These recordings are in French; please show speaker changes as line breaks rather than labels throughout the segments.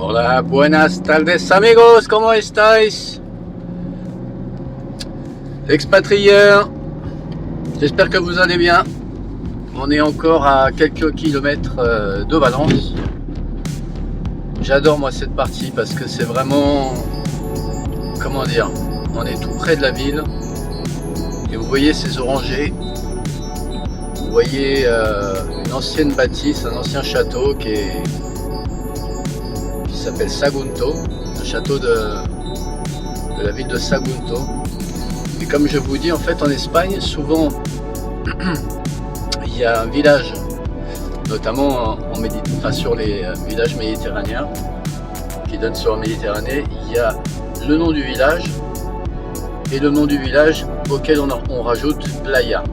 Hola, buenas tardes amigos, ¿cómo estáis? Expatriés, j'espère que vous allez bien. On est encore à quelques kilomètres de Valence. J'adore moi cette partie parce que c'est vraiment, comment dire, on est tout près de la ville. Et vous voyez ces orangers, vous voyez une ancienne bâtisse, un ancien château qui s'appelle Sagunto, le château de la ville de Sagunto. Et comme je vous dis, en fait en Espagne, souvent il y a un village, notamment sur les villages méditerranéens qui donnent sur la Méditerranée, il y a le nom du village et le nom du village auquel on rajoute playa.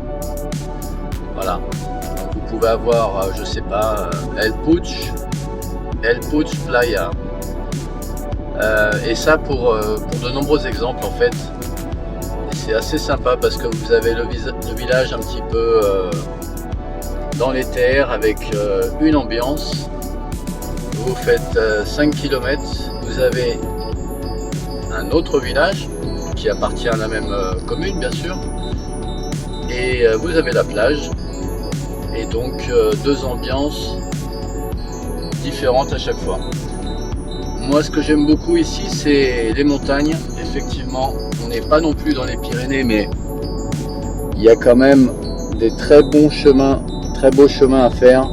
Voilà. Donc vous pouvez avoir, je sais pas, El Puig Playa. Et ça pour de nombreux exemples en fait. C'est assez sympa parce que vous avez le village un petit peu dans les terres avec une ambiance. Vous faites 5 km, vous avez un autre village qui appartient à la même commune bien sûr. Et vous avez la plage. Et donc deux ambiances différentes à chaque fois. Moi ce que j'aime beaucoup ici c'est les montagnes. Effectivement on n'est pas non plus dans les Pyrénées mais il y a quand même des très beaux chemins à faire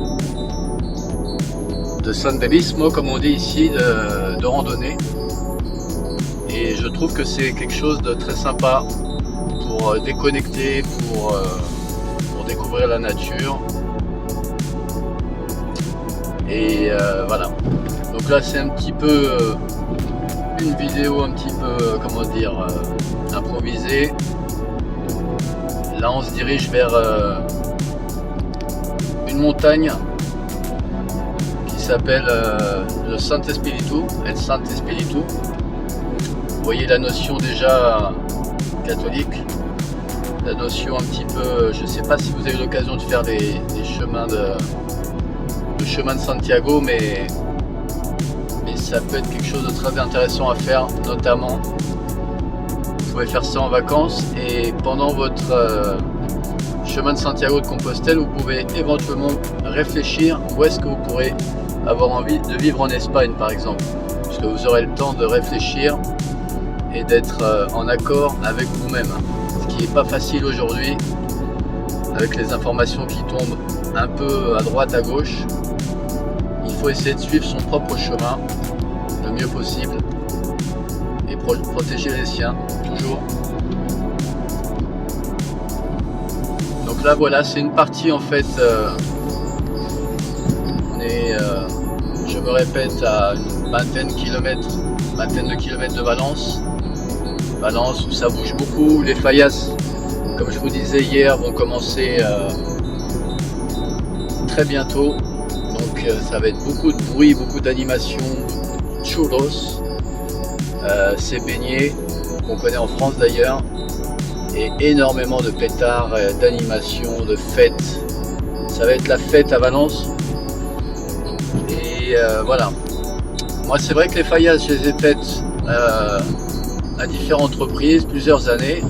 de senderismo comme on dit ici, de randonnée. Et je trouve que c'est quelque chose de très sympa pour déconnecter, pour découvrir la nature. Et voilà. Donc là c'est un petit peu une vidéo un petit peu comment dire improvisée. Là on se dirige vers une montagne qui s'appelle le Sant Espíritu, El Sant Espíritu. Vous voyez la notion déjà catholique, la notion un petit peu, je sais pas si vous avez l'occasion de faire des chemins le chemin de Santiago, mais ça peut être quelque chose de très intéressant à faire, notamment vous pouvez faire ça en vacances et pendant votre chemin de Santiago de Compostelle vous pouvez éventuellement réfléchir où est-ce que vous pourrez avoir envie de vivre en Espagne par exemple, puisque vous aurez le temps de réfléchir et d'être en accord avec vous-même, ce qui n'est pas facile aujourd'hui avec les informations qui tombent un peu à droite à gauche. Il faut essayer de suivre son propre chemin le mieux possible et protéger les siens toujours. Donc là voilà, c'est une partie en fait, on est, je me répète, à une vingtaine de kilomètres de Valence où ça bouge beaucoup. Les fallas, comme je vous disais hier, vont commencer très bientôt. Donc ça va être beaucoup de bruit, beaucoup d'animation, churros, ces beignets qu'on connaît en France d'ailleurs, et énormément de pétards, d'animations, de fêtes. Ça va être la fête à Valence. Et voilà. Moi c'est vrai que les fallas je les ai faites à différentes reprises, plusieurs années.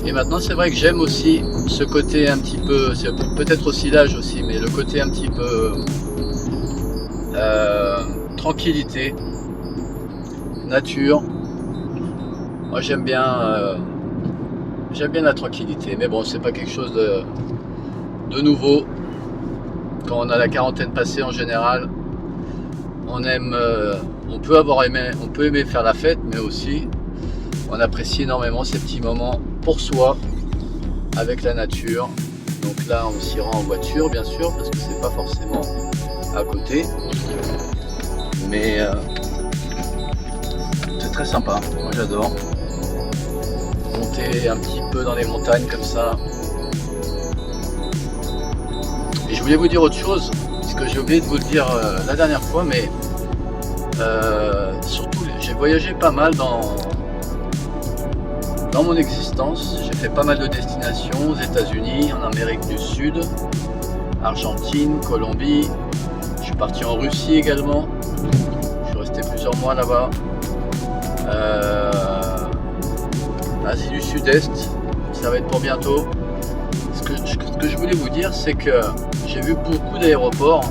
Et maintenant c'est vrai que j'aime aussi ce côté un petit peu, c'est peut-être aussi l'âge aussi, mais le côté un petit peu tranquillité, nature. Moi j'aime bien la tranquillité, mais bon c'est pas quelque chose de nouveau. Quand on a la quarantaine passée en général, on aime, on peut aimer faire la fête, mais aussi on apprécie énormément ces petits moments pour soi avec la nature. Donc là on s'y rend en voiture bien sûr parce que c'est pas forcément à côté, mais c'est très sympa. Moi j'adore monter un petit peu dans les montagnes comme ça. Et je voulais vous dire autre chose, parce que j'ai oublié de vous le dire la dernière fois, mais surtout j'ai voyagé pas mal dans mon existence. J'ai fait pas mal de destinations aux États-Unis, en Amérique du Sud, Argentine, Colombie. Je suis parti en Russie également. Je suis plusieurs mois là-bas. Asie du Sud-Est, ça va être pour bientôt. Ce que je voulais vous dire, c'est que j'ai vu beaucoup d'aéroports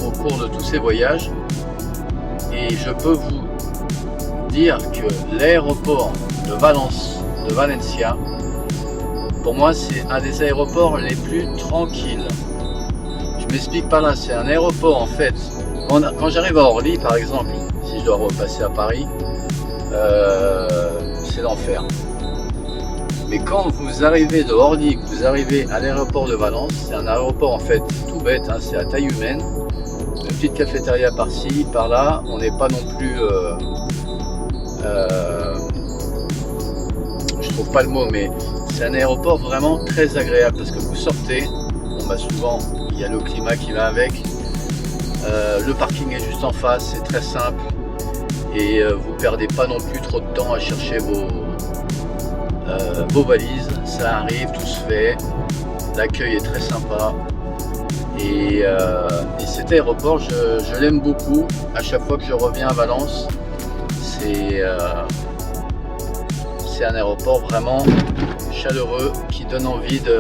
au cours de tous ces voyages, et je peux vous dire que l'aéroport de Valencia, pour moi, c'est un des aéroports les plus tranquilles. Je m'explique par là, c'est un aéroport en fait. Quand j'arrive à Orly, par exemple, si je dois repasser à Paris, c'est l'enfer. Mais quand vous arrivez de Orly, que vous arrivez à l'aéroport de Valence, c'est un aéroport en fait tout bête, hein, c'est à taille humaine. Une petite cafétéria par-ci, par-là. On n'est pas non plus... je trouve pas le mot, mais c'est un aéroport vraiment très agréable parce que vous sortez, bon bah souvent il y a le climat qui va avec, le parking est juste en face, c'est très simple, et vous perdez pas non plus trop de temps à chercher vos valises. Ça arrive, tout se fait, l'accueil est très sympa, et cet aéroport je l'aime beaucoup. À chaque fois que je reviens à Valence, c'est un aéroport vraiment chaleureux qui donne envie de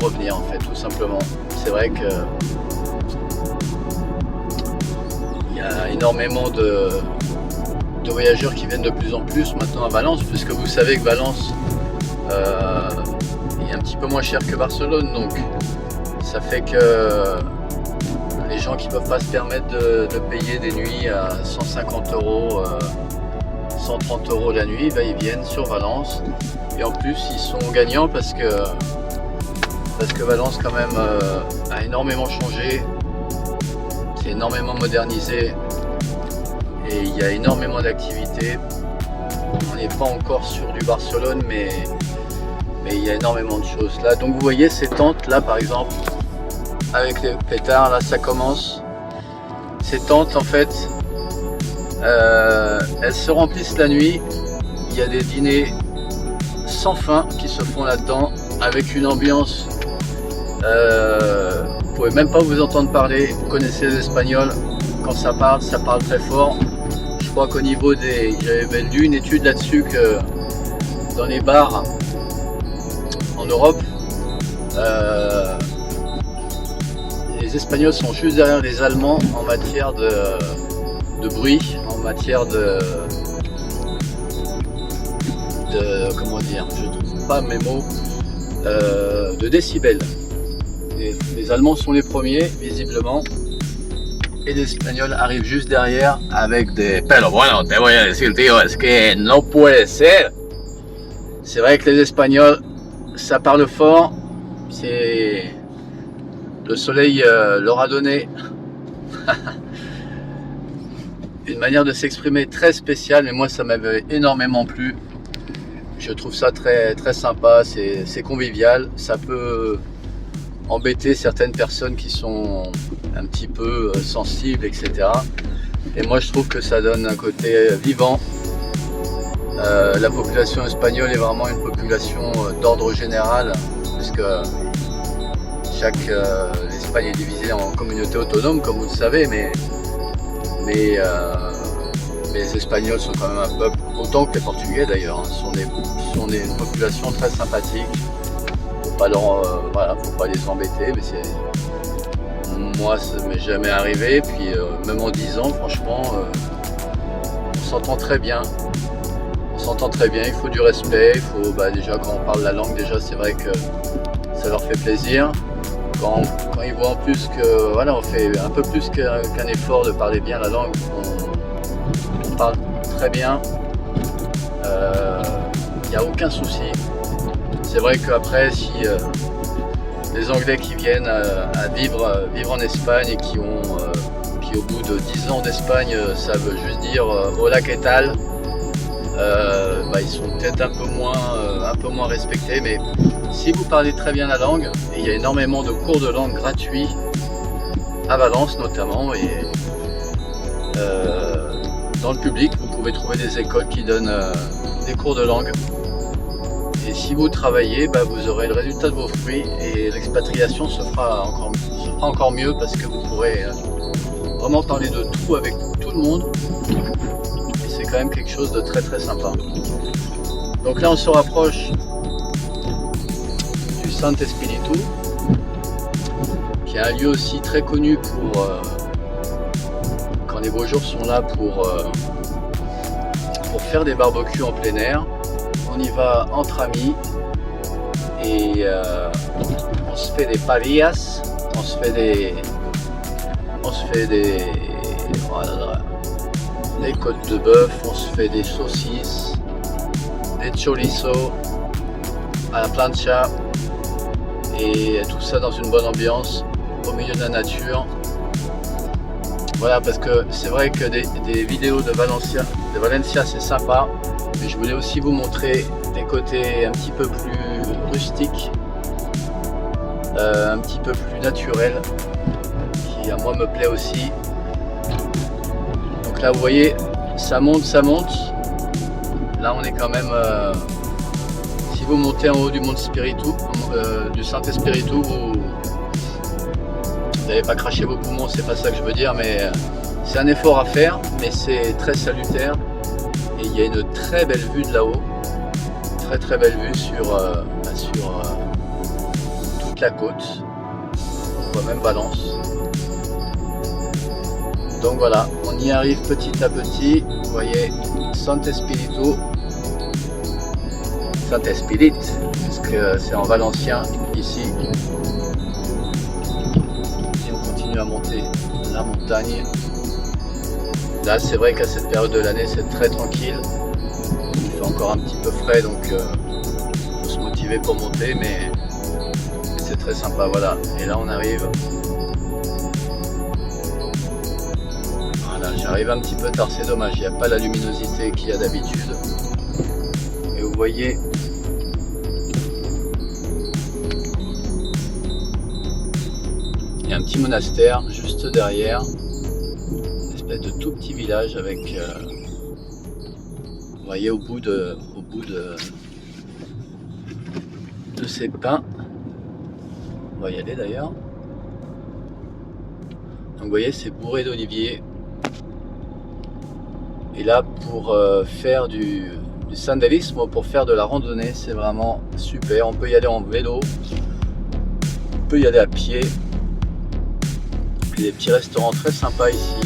revenir en fait, tout simplement. C'est vrai que il y a énormément de voyageurs qui viennent de plus en plus maintenant à Valence, puisque vous savez que Valence est un petit peu moins cher que Barcelone, donc ça fait que les gens qui ne peuvent pas se permettre de payer des nuits à 150 €, 130 € la nuit, bah, ils viennent sur Valence, et en plus ils sont gagnants parce que Valence quand même a énormément changé, c'est énormément modernisé, et il y a énormément d'activités. On n'est pas encore sur du Barcelone, mais il y a énormément de choses là. Donc vous voyez ces tentes là par exemple, avec les pétards là, ça commence. Ces tentes en fait, elles se remplissent la nuit. Il y a des dîners sans fin qui se font là-dedans, avec une ambiance, vous pouvez même pas vous entendre parler. Vous connaissez les Espagnols, quand ça parle très fort. Je crois qu'au niveau des... J'avais lu une étude là-dessus, que dans les bars en Europe, les Espagnols sont juste derrière les Allemands en matière de bruit, en matière de comment dire, je trouve pas mes mots, de décibels. Les Allemands sont les premiers visiblement, et les Espagnols arrivent juste derrière avec des pero bueno, te voy a decir tío, es que no puede ser. C'est vrai que les Espagnols, ça parle fort, c'est le soleil leur a donné une manière de s'exprimer très spéciale, mais moi ça m'avait énormément plu. Je trouve ça très, très sympa, c'est convivial. Ça peut embêter certaines personnes qui sont un petit peu sensibles, etc. Et moi je trouve que ça donne un côté vivant. La population espagnole est vraiment une population d'ordre général, puisque l'Espagne est divisée en communautés autonomes, comme vous le savez, mais les Espagnols sont quand même un peuple, autant que les Portugais d'ailleurs, hein, sont une population très sympathique. Faut pas faut pas les embêter, mais moi ça m'est jamais arrivé. Puis même en 10 ans, franchement, on s'entend très bien. On s'entend très bien. Il faut du respect. Il faut déjà, quand on parle la langue, déjà c'est vrai que ça leur fait plaisir. Quand ils voient en plus que voilà, on fait un peu plus qu'un effort de parler bien la langue, on parle très bien, il n'y a aucun souci. C'est vrai qu'après, si les Anglais qui viennent à vivre en Espagne et qui au bout de 10 ans d'Espagne savent juste dire hola que tal, ils sont peut-être un peu moins respectés, mais si vous parlez très bien la langue, et il y a énormément de cours de langue gratuits à Valence notamment, et dans le public vous pouvez trouver des écoles qui donnent des cours de langue Et si vous travaillez, vous aurez le résultat de vos fruits et l'expatriation se fera encore mieux parce que vous pourrez vraiment parler de tout avec tout le monde. Et c'est quand même quelque chose de très très sympa. Donc là on se rapproche du Sant Espíritu, qui est un lieu aussi très connu pour quand les beaux jours sont là pour faire des barbecues en plein air. On y va entre amis et on se fait des parillas, on se fait des côtes de bœuf, on se fait des saucisses, des chorizo à la plancha et tout ça dans une bonne ambiance au milieu de la nature. Voilà, parce que c'est vrai que des vidéos de Valencia c'est sympa, mais je voulais aussi vous montrer des côtés un petit peu plus rustiques, un petit peu plus naturels, qui à moi me plaît aussi. Donc là vous voyez, ça monte. Là on est quand même, si vous montez en haut du Mont Espíritu, du Sant Espíritu, vous n'allez pas cracher vos poumons, c'est pas ça que je veux dire, mais c'est un effort à faire, mais c'est très salutaire. Et il y a une très belle vue de là-haut, très belle vue sur toute la côte. On voit même Valence. Donc voilà, on y arrive petit à petit. Vous voyez, Sant Espíritu, parce que c'est en valencien ici. Et on continue à monter la montagne. Là c'est vrai qu'à cette période de l'année c'est très tranquille, il fait encore un petit peu frais, donc il faut se motiver pour monter, mais c'est très sympa. Voilà, et là on arrive, voilà, j'arrive un petit peu tard, c'est dommage, il n'y a pas la luminosité qu'il y a d'habitude. Et vous voyez, il y a un petit monastère juste derrière, de tout petit village avec vous voyez au bout de ces pins, on va y aller d'ailleurs. Donc vous voyez, c'est bourré d'oliviers, et là pour faire du senderisme, pour faire de la randonnée, c'est vraiment super. On peut y aller en vélo, on peut y aller à pied. Il y a des petits restaurants très sympas ici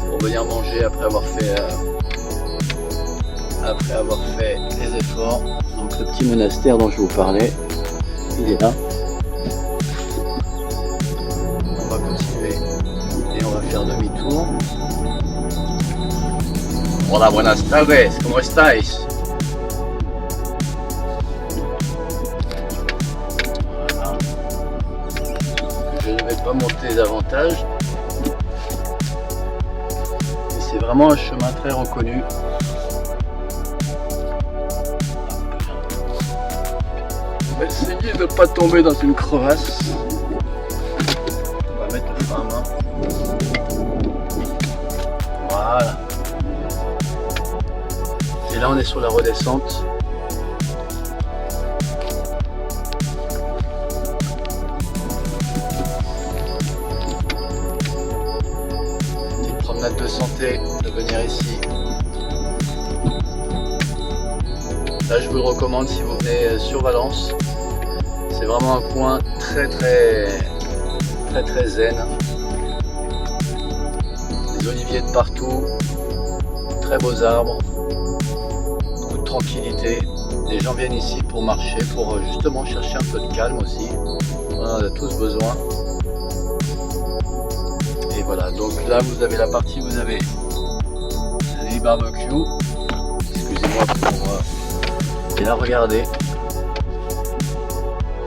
pour venir manger après avoir fait les efforts. Donc le petit monastère dont je vous parlais, il est là. On va continuer et on va faire demi-tour. Hola, buenas tardes, ¿cómo estáis? Voilà. Je ne vais pas monter davantage. C'est vraiment un chemin très reconnu. On va essayer de ne pas tomber dans une crevasse. On va mettre le frein à main. Voilà. Et là on est sur la redescente. De santé de venir ici. Là je vous le recommande si vous venez sur Valence. C'est vraiment un coin très zen. Des oliviers de partout, très beaux arbres, beaucoup de tranquillité. Les gens viennent ici pour marcher, pour justement chercher un peu de calme aussi. On en a tous besoin. Et voilà, donc là vous avez la partie, vous avez les barbecues. Excusez-moi pour... Et là regardez,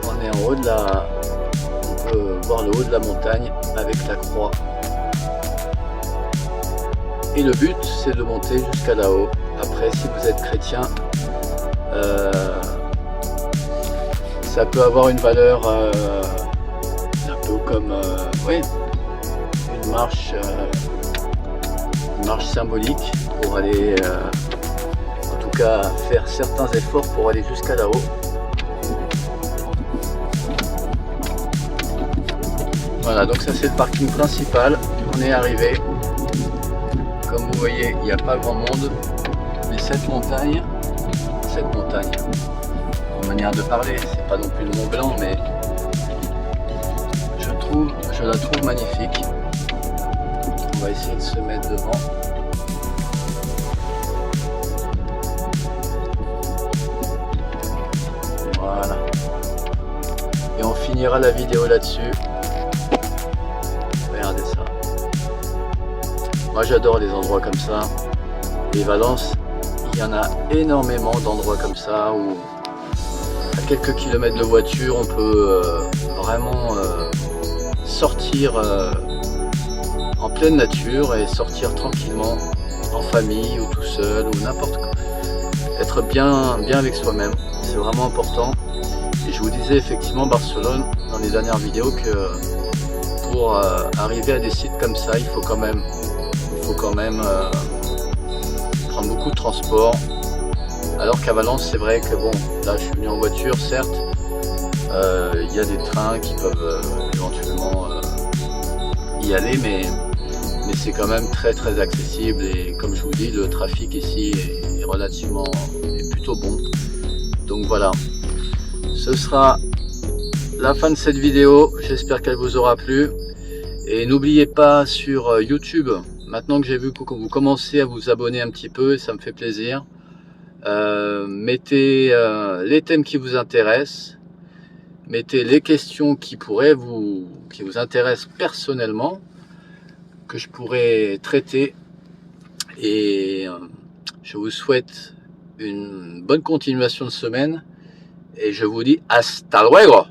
on est en haut de la... On peut voir le haut de la montagne avec la croix. Et le but c'est de monter jusqu'à là-haut. Après si vous êtes chrétien, ça peut avoir une valeur un peu comme... oui, une marche symbolique pour aller en tout qu'à faire certains efforts pour aller jusqu'à là-haut. Voilà, donc ça c'est le parking principal. On est arrivé. Comme vous voyez, il n'y a pas grand monde. Mais cette montagne, en manière de parler, c'est pas non plus le Mont Blanc, mais je la trouve magnifique. On va essayer de se mettre devant. Voilà. Et on finira la vidéo là-dessus. Regardez ça. Moi j'adore les endroits comme ça. Et Valence, il y en a énormément d'endroits comme ça où à quelques kilomètres de voiture on peut vraiment sortir en pleine nature et sortir tranquillement en famille ou tout seul ou n'importe quoi. Être bien avec soi-même, c'est vraiment important. Et je vous disais effectivement Barcelone dans les dernières vidéos que pour arriver à des sites comme ça, il faut quand même prendre beaucoup de transport. Alors qu'à Valence, c'est vrai que bon, là je suis venu en voiture, certes, il y a des trains qui peuvent éventuellement y aller, mais c'est quand même très accessible et comme je vous dis, le trafic ici est plutôt bon. Donc voilà, ce sera la fin de cette vidéo, j'espère qu'elle vous aura plu. Et n'oubliez pas sur YouTube, maintenant que j'ai vu que vous commencez à vous abonner un petit peu, ça me fait plaisir. Mettez les thèmes qui vous intéressent, mettez les questions qui vous intéressent personnellement, que je pourrais traiter. Et je vous souhaite une bonne continuation de semaine et je vous dis hasta luego.